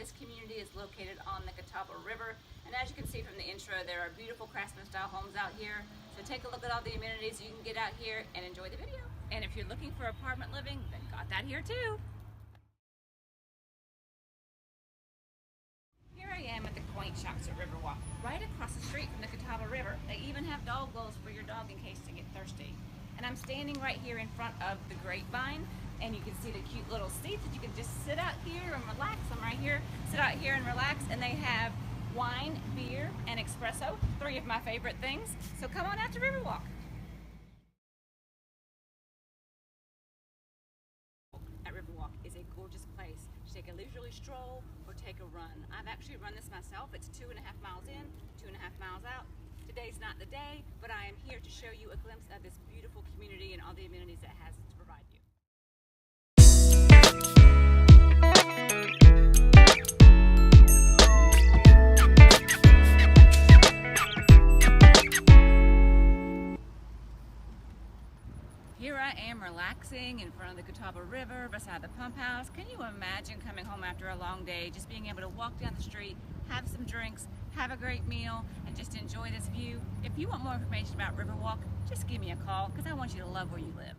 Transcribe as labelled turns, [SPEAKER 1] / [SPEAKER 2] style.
[SPEAKER 1] this community is located on the Catawba River, and as you can see from the intro, there are beautiful craftsman style homes out here. So take a look at all the amenities you can get out here and enjoy the video. And if you're looking for apartment living, then got that here too. Here I am at the quaint shops at Riverwalk, right across the street from the Catawba River. They even have dog bowls for your dog in case they get thirsty. And I'm standing right here in front of the Grapevine, and you can see the cute little seats that you can just sit out here and relax. I'm right here, sit out here and relax, and they have wine, beer, and espresso, three of my favorite things. So come on out to Riverwalk. At Riverwalk is a gorgeous place to take a leisurely stroll or take a run. I've actually run this myself. It's 2.5 miles in, 2.5 miles out. Today's not the day, but I am here to show you a glimpse of this beautiful community and all the amenities it has to provide you. Here I am relaxing in front of the Catawba River beside the pump house. Can you imagine coming home after a long day, just being able to walk down the street, have some drinks, have a great meal, and just enjoy this view? If you want more information about Riverwalk, just give me a call because I want you to love where you live.